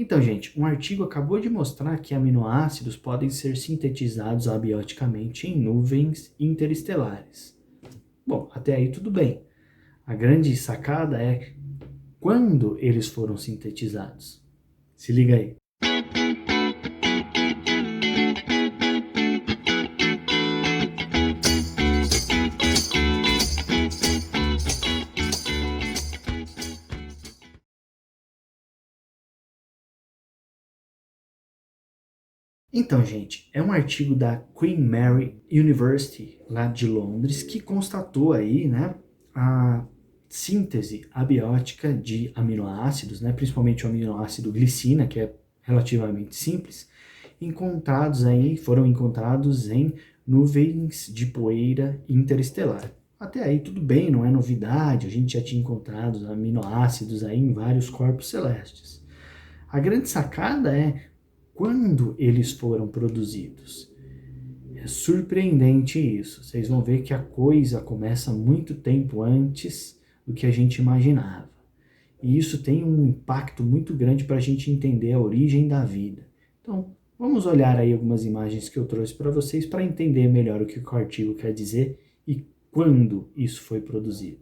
Então, gente, um artigo acabou de mostrar que aminoácidos podem ser sintetizados abioticamente em nuvens interestelares. Bom, até aí tudo bem. A grande sacada é quando eles foram sintetizados. Se liga aí. Então, gente, é um artigo da Queen Mary University, lá de Londres, que constatou aí, né, a síntese abiótica de aminoácidos, né, principalmente o aminoácido glicina, que é relativamente simples, foram encontrados em nuvens de poeira interestelar. Até aí tudo bem, não é novidade, a gente já tinha encontrado aminoácidos aí em vários corpos celestes. A grande sacada é quando eles foram produzidos. É surpreendente isso. Vocês vão ver que a coisa começa muito tempo antes do que a gente imaginava. E isso tem um impacto muito grande para a gente entender a origem da vida. Então, vamos olhar aí algumas imagens que eu trouxe para vocês para entender melhor o que o artigo quer dizer e quando isso foi produzido.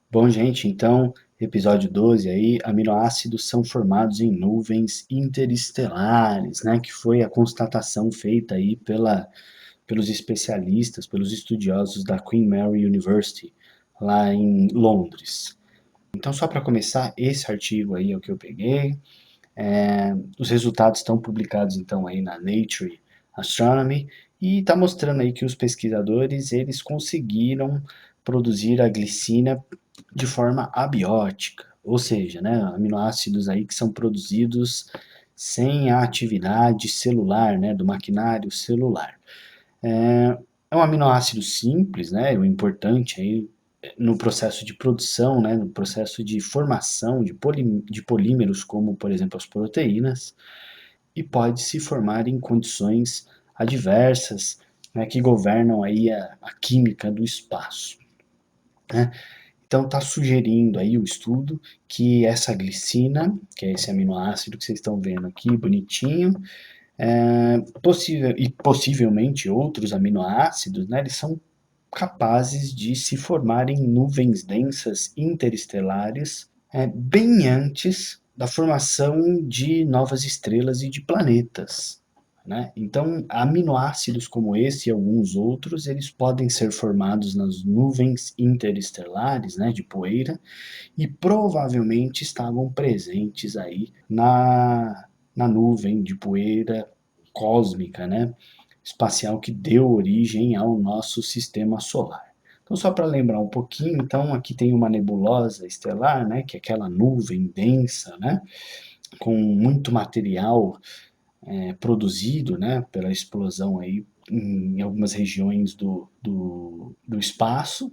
Bom, gente, então, episódio 12 aí, aminoácidos são formados em nuvens interestelares, né, que foi a constatação feita aí pelos especialistas, pelos estudiosos da Queen Mary University, lá em Londres. Então, só para começar, esse artigo aí é o que eu peguei. Os resultados estão publicados então aí na Nature Astronomy e está mostrando aí que os pesquisadores eles conseguiram produzir a glicina de forma abiótica, ou seja, né, aminoácidos aí que são produzidos sem a atividade celular, né, do maquinário celular. É um aminoácido simples, né, o importante aí no processo de produção, né, no processo de formação de polímeros, como por exemplo as proteínas, e pode se formar em condições adversas, né, que governam aí a química do espaço, né? Então está sugerindo aí o estudo que essa glicina, que é esse aminoácido que vocês estão vendo aqui, bonitinho, e possivelmente outros aminoácidos, né, eles são capazes de se formar em nuvens densas interestelares bem antes da formação de novas estrelas e de planetas. Né? Então, aminoácidos como esse e alguns outros, eles podem ser formados nas nuvens interestelares, né, de poeira, e provavelmente estavam presentes aí na nuvem de poeira cósmica, né, espacial que deu origem ao nosso sistema solar. Então, só para lembrar um pouquinho, então aqui tem uma nebulosa estelar, né, que é aquela nuvem densa, né, com muito material produzido, né, pela explosão aí em algumas regiões do espaço.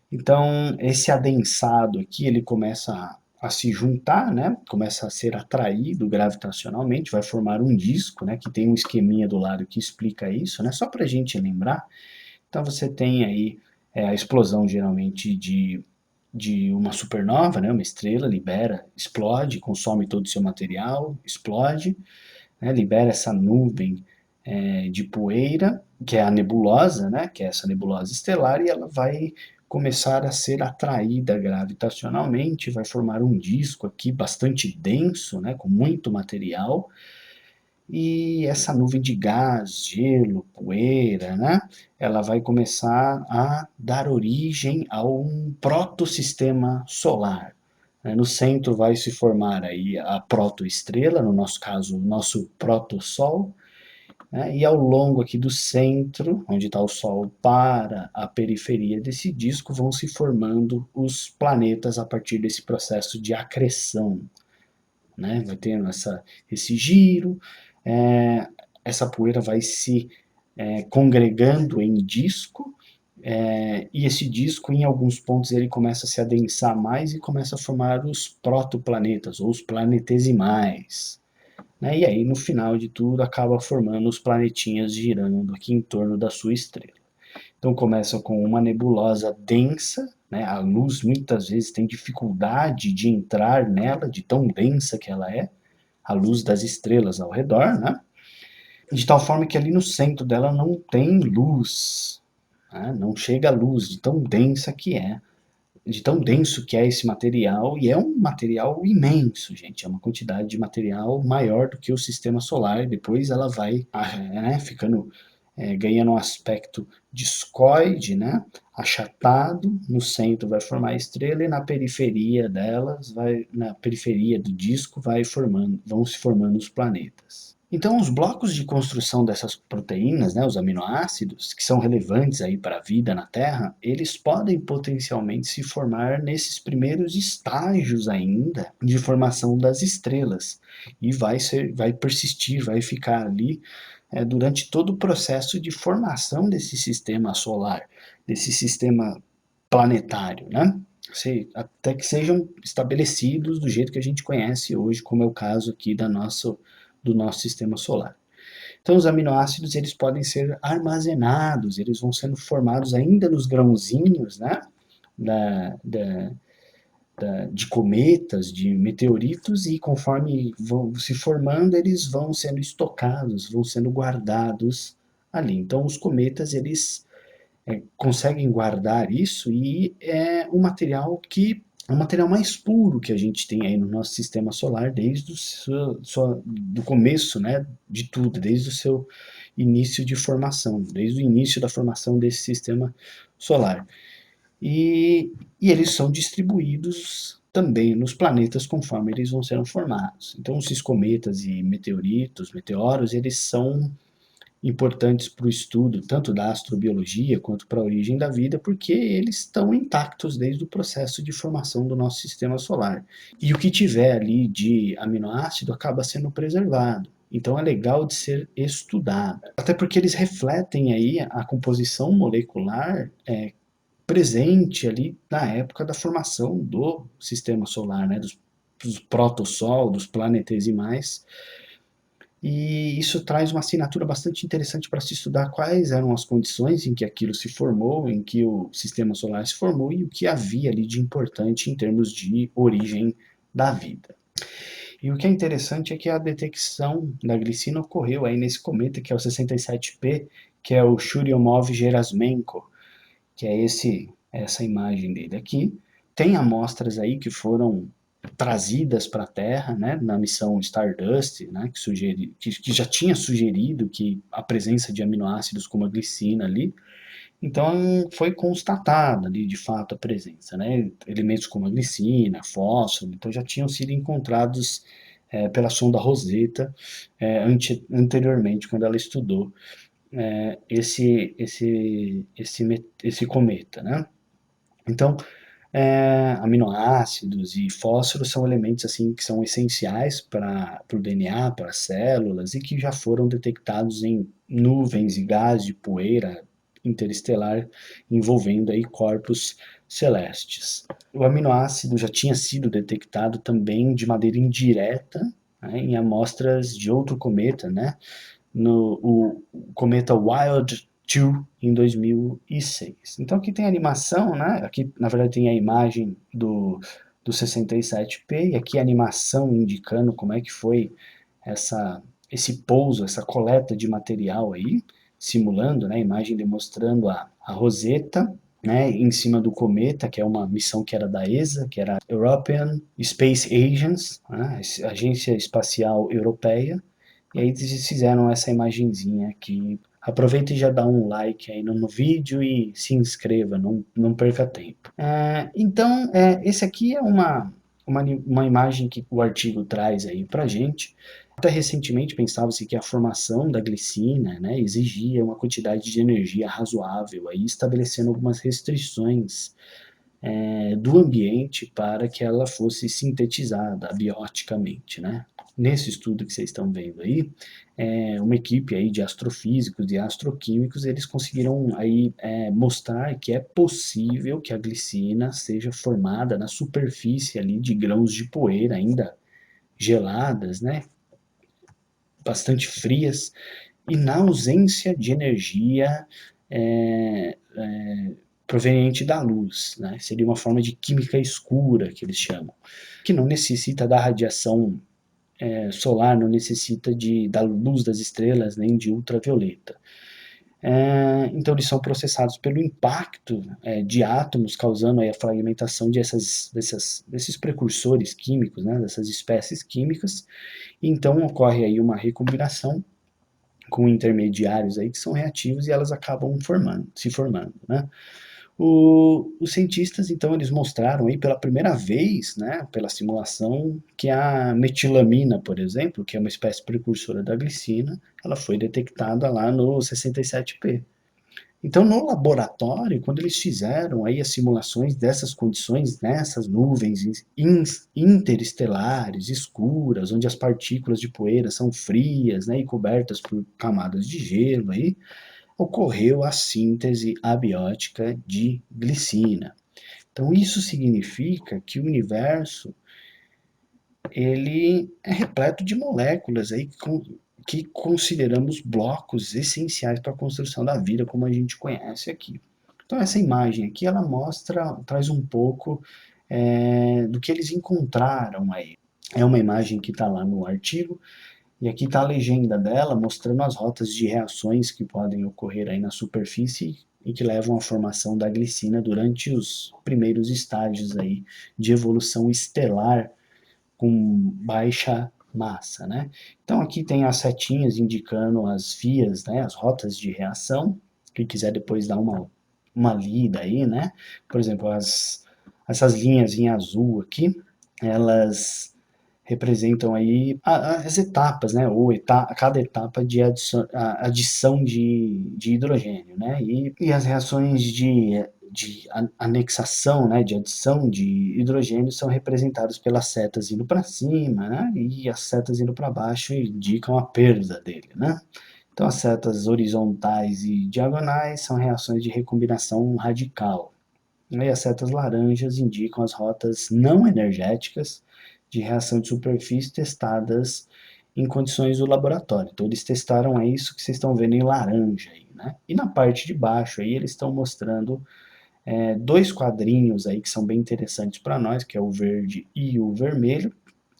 Então, esse adensado aqui, ele começa a se juntar, né? Começa a ser atraído gravitacionalmente, vai formar um disco, né? Que tem um esqueminha do lado que explica isso, né? Só para a gente lembrar. Então, você tem aí a explosão geralmente de uma supernova, né? Uma estrela libera, explode, consome todo o seu material, explode, né? Libera essa nuvem de poeira, que é a nebulosa, né, que é essa nebulosa estelar, e ela vai começar a ser atraída gravitacionalmente, vai formar um disco aqui bastante denso, né, com muito material, e essa nuvem de gás, gelo, poeira, né, ela vai começar a dar origem a um protossistema solar. No centro vai se formar aí a protoestrela, no nosso caso, o nosso protosol, né? E ao longo aqui do centro, onde está o Sol, para a periferia desse disco, vão se formando os planetas a partir desse processo de acreção. Né? Vai tendo esse giro, é, essa poeira vai se congregando em disco, e esse disco, em alguns pontos, ele começa a se adensar mais e começa a formar os protoplanetas, ou os planetesimais. Né? E aí, no final de tudo, acaba formando os planetinhas girando aqui em torno da sua estrela. Então começa com uma nebulosa densa, né? A luz muitas vezes tem dificuldade de entrar nela, de tão densa que ela é, a luz das estrelas ao redor, né? De tal forma que ali no centro dela não tem luz, né? Não chega a luz, de tão densa que é, de tão denso que é esse material, e é um material imenso, gente, é uma quantidade de material maior do que o sistema solar, e depois ela vai ficando, ganhando um aspecto discoide, né, achatado, no centro vai formar a estrela, e na periferia delas, na periferia do disco, vão se formando os planetas. Então, os blocos de construção dessas proteínas, né, os aminoácidos, que são relevantes aí para a vida na Terra, eles podem potencialmente se formar nesses primeiros estágios ainda de formação das estrelas e vai persistir, vai ficar ali durante todo o processo de formação desse sistema solar, desse sistema planetário, né? Até que sejam estabelecidos do jeito que a gente conhece hoje, como é o caso aqui do nosso sistema solar. Então, os aminoácidos eles podem ser armazenados, eles vão sendo formados ainda nos grãozinhos, né, da, da, de cometas, de meteoritos, e conforme vão se formando, eles vão sendo estocados, vão sendo guardados ali. Então, os cometas eles conseguem guardar isso, e é um material que é o material mais puro que a gente tem aí no nosso sistema solar desde do começo, né, de tudo, desde o seu início de formação, desde o início da formação desse sistema solar. E eles são distribuídos também nos planetas conforme eles vão sendo formados. Então, esses cometas e meteoros, eles são importantes para o estudo tanto da astrobiologia quanto para a origem da vida, porque eles estão intactos desde o processo de formação do nosso sistema solar. E o que tiver ali de aminoácido acaba sendo preservado. Então é legal de ser estudado. Até porque eles refletem aí a composição molecular presente ali na época da formação do sistema solar, né? Dos protossol, dos planetesimais, e isso traz uma assinatura bastante interessante para se estudar quais eram as condições em que aquilo se formou, em que o sistema solar se formou e o que havia ali de importante em termos de origem da vida. E o que é interessante é que a detecção da glicina ocorreu aí nesse cometa, que é o 67P, que é o Churyumov-Gerasimenko, que é essa imagem dele aqui. Tem amostras aí que foram trazidas para a Terra, né, na missão Stardust, né, que já tinha sugerido que a presença de aminoácidos como a glicina ali. Então foi constatada ali de fato a presença, né, elementos como a glicina, fósforo, então já tinham sido encontrados pela sonda Rosetta anteriormente, quando ela estudou esse cometa, né? Então, aminoácidos e fósforos são elementos assim que são essenciais para o DNA, para as células, e que já foram detectados em nuvens e gás de poeira interestelar envolvendo aí corpos celestes. O aminoácido já tinha sido detectado também de maneira indireta, né, em amostras de outro cometa, né, no o cometa Wild 2 em 2006. Então aqui tem a animação, né? Aqui na verdade tem a imagem do 67P, e aqui a animação indicando como é que foi esse pouso, essa coleta de material aí, simulando, né, a imagem demonstrando a Rosetta, né, em cima do cometa, que é uma missão que era da ESA, que era a European Space Agency, né, a Agência Espacial Europeia, e aí eles fizeram essa imagenzinha aqui. Aproveita e já dá um like aí no vídeo e se inscreva, não perca tempo. Então, esse aqui é uma imagem que o artigo traz aí pra gente. Até recentemente pensava-se que a formação da glicina, né, exigia uma quantidade de energia razoável, aí estabelecendo algumas restrições do ambiente para que ela fosse sintetizada abioticamente, né? Nesse estudo que vocês estão vendo aí, uma equipe aí de astrofísicos e astroquímicos, eles conseguiram aí mostrar que é possível que a glicina seja formada na superfície ali de grãos de poeira ainda geladas, né? Bastante frias, e na ausência de energia proveniente da luz, né? Seria uma forma de química escura que eles chamam, que não necessita da radiação solar não necessita da luz das estrelas nem de ultravioleta. Então eles são processados pelo impacto de átomos, causando aí a fragmentação desses precursores químicos, né, dessas espécies químicas. Então ocorre aí uma recombinação com intermediários aí que são reativos e elas acabam se formando, né? Os cientistas, então, eles mostraram aí pela primeira vez, né, pela simulação, que a metilamina, por exemplo, que é uma espécie precursora da glicina, ela foi detectada lá no 67P. Então, no laboratório, quando eles fizeram aí as simulações dessas condições, nessas nuvens interestelares, escuras, onde as partículas de poeira são frias, né, e cobertas por camadas de gelo, aí, ocorreu a síntese abiótica de glicina. Então, isso significa que o universo ele é repleto de moléculas aí que consideramos blocos essenciais para a construção da vida como a gente conhece aqui. Então essa imagem aqui ela traz um pouco do que eles encontraram aí. É uma imagem que está lá no artigo e aqui está a legenda dela mostrando as rotas de reações que podem ocorrer aí na superfície e que levam à formação da glicina durante os primeiros estágios aí de evolução estelar com baixa massa, né? Então aqui tem as setinhas indicando as vias, né, as rotas de reação. Quem quiser depois dar uma lida aí, né? Por exemplo, essas linhas em azul aqui, elas representam aí as etapas, né? Ou cada etapa de adição de hidrogênio, né? E as reações de anexação, né, de adição de hidrogênio são representados pelas setas indo para cima, né, e as setas indo para baixo indicam a perda dele, né. Então as setas horizontais e diagonais são reações de recombinação radical. E as setas laranjas indicam as rotas não energéticas de reação de superfície testadas em condições do laboratório. Então eles testaram isso que vocês estão vendo em laranja aí, né? E na parte de baixo aí eles estão mostrando dois quadrinhos aí que são bem interessantes para nós, que é o verde e o vermelho,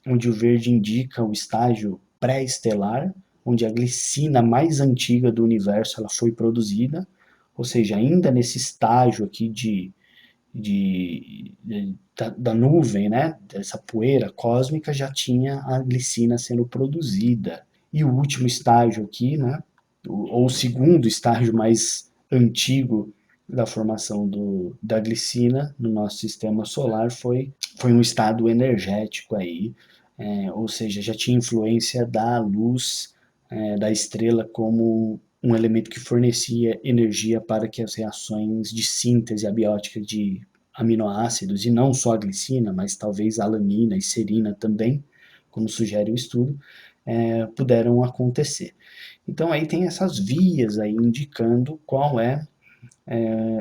onde o verde indica o estágio pré-estelar, onde a glicina mais antiga do universo ela foi produzida, ou seja, ainda nesse estágio aqui da nuvem, né, dessa poeira cósmica, já tinha a glicina sendo produzida. E o último estágio aqui, né, ou o segundo estágio mais antigo da formação da glicina no nosso sistema solar foi um estado energético aí, ou seja, já tinha influência da luz da estrela como um elemento que fornecia energia para que as reações de síntese abiótica de aminoácidos, e não só a glicina, mas talvez a alanina e serina também, como sugere o estudo, puderam acontecer. Então aí tem essas vias aí indicando qual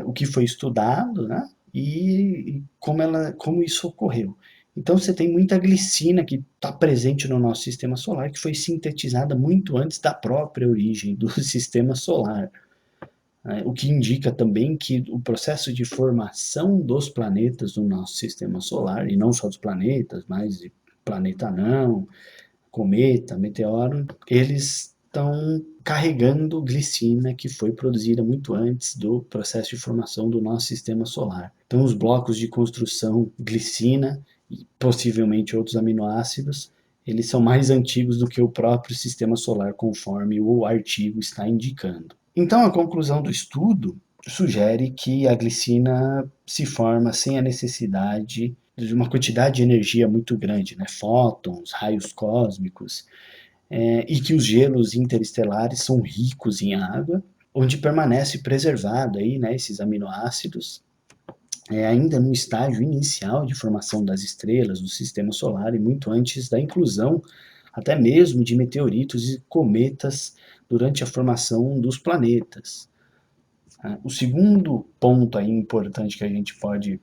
o que foi estudado, né? E como isso ocorreu. Então você tem muita glicina que está presente no nosso sistema solar, que foi sintetizada muito antes da própria origem do sistema solar. Né? O que indica também que o processo de formação dos planetas do nosso sistema solar, e não só dos planetas, mas de planeta anão, cometa, meteoro, eles estão carregando glicina que foi produzida muito antes do processo de formação do nosso sistema solar. Então, os blocos de construção glicina e possivelmente outros aminoácidos, eles são mais antigos do que o próprio sistema solar, conforme o artigo está indicando. Então, a conclusão do estudo sugere que a glicina se forma sem a necessidade de uma quantidade de energia muito grande, né? Fótons, raios cósmicos, e que os gelos interestelares são ricos em água, onde permanece preservado aí, né, esses aminoácidos, ainda no estágio inicial de formação das estrelas do sistema solar e muito antes da inclusão até mesmo de meteoritos e cometas durante a formação dos planetas. O segundo ponto aí importante que a gente pode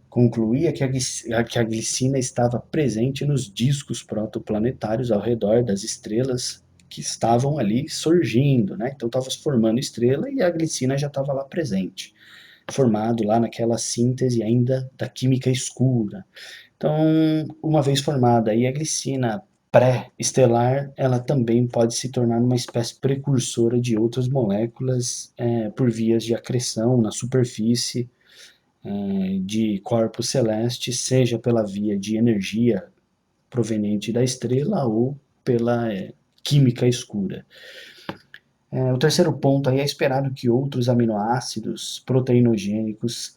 concluir é que a glicina estava presente nos discos protoplanetários ao redor das estrelas que estavam ali surgindo, né? Então estava se formando estrela e a glicina já estava lá presente, formado lá naquela síntese ainda da química escura. Então, uma vez formada aí a glicina pré-estelar, ela também pode se tornar uma espécie precursora de outras moléculas por vias de acreção na superfície de corpos celestes, seja pela via de energia proveniente da estrela ou pela química escura. O terceiro ponto aí é esperado que outros aminoácidos proteinogênicos,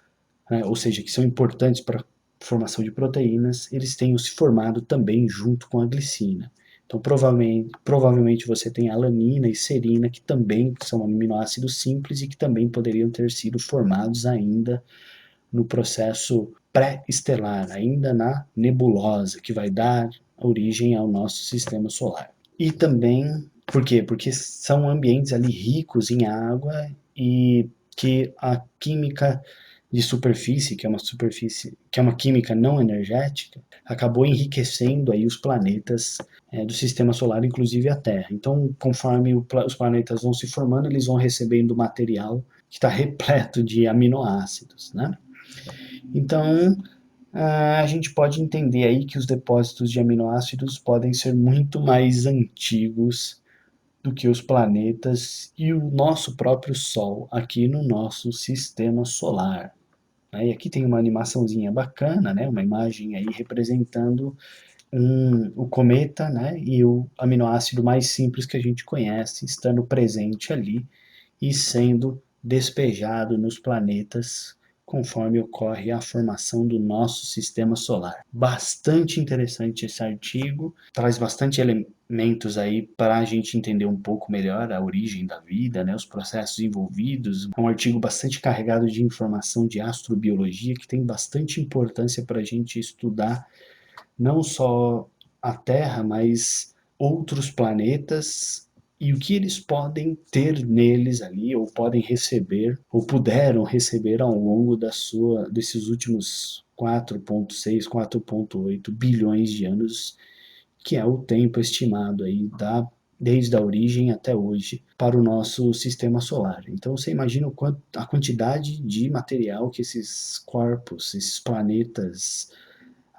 ou seja, que são importantes para a formação de proteínas, eles tenham se formado também junto com a glicina. Então, provavelmente você tem alanina e serina, que também são aminoácidos simples e que também poderiam ter sido formados ainda no processo pré-estelar, ainda na nebulosa, que vai dar origem ao nosso sistema solar. E também, por quê? Porque são ambientes ali ricos em água e que a química de superfície, que é uma química não energética, acabou enriquecendo aí os planetas do sistema solar, inclusive a Terra. Então, conforme os planetas vão se formando, eles vão recebendo material que está repleto de aminoácidos, né? Então, a gente pode entender aí que os depósitos de aminoácidos podem ser muito mais antigos do que os planetas e o nosso próprio Sol aqui no nosso sistema solar. E aqui tem uma animaçãozinha bacana, né? Uma imagem aí representando o cometa, né? E o aminoácido mais simples que a gente conhece, estando presente ali e sendo despejado nos planetas conforme ocorre a formação do nosso sistema solar. Bastante interessante esse artigo, traz bastante elementos aí para a gente entender um pouco melhor a origem da vida, né, os processos envolvidos. É um artigo bastante carregado de informação de astrobiologia que tem bastante importância para a gente estudar não só a Terra, mas outros planetas e o que eles podem ter neles ali, ou podem receber, ou puderam receber ao longo desses últimos 4,6, 4,8 bilhões de anos, que é o tempo estimado aí desde a origem até hoje para o nosso sistema solar. Então você imagina a quantidade de material que esses corpos, esses planetas,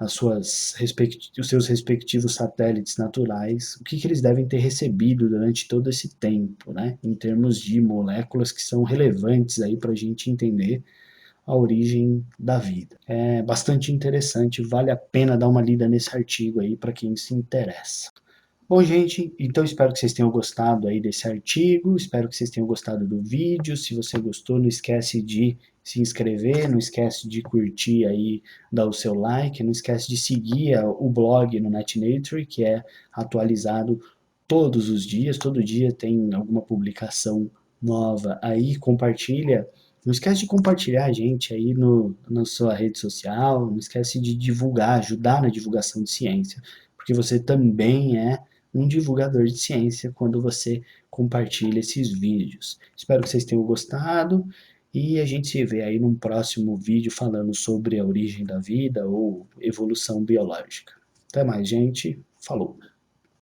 os seus respectivos satélites naturais, o que eles devem ter recebido durante todo esse tempo, né? Em termos de moléculas que são relevantes aí para a gente entender a origem da vida. É bastante interessante, vale a pena dar uma lida nesse artigo aí para quem se interessa. Bom, gente, então espero que vocês tenham gostado aí desse artigo, espero que vocês tenham gostado do vídeo. Se você gostou, não esquece de se inscrever, não esquece de curtir aí, dar o seu like, não esquece de seguir o blog no NetNature, que é atualizado todos os dias, todo dia tem alguma publicação nova aí, compartilha. Não esquece de compartilhar a gente aí na sua rede social, não esquece de divulgar, ajudar na divulgação de ciência, porque você também é um divulgador de ciência quando você compartilha esses vídeos. Espero que vocês tenham gostado e a gente se vê aí num próximo vídeo falando sobre a origem da vida ou evolução biológica. Até mais, gente. Falou!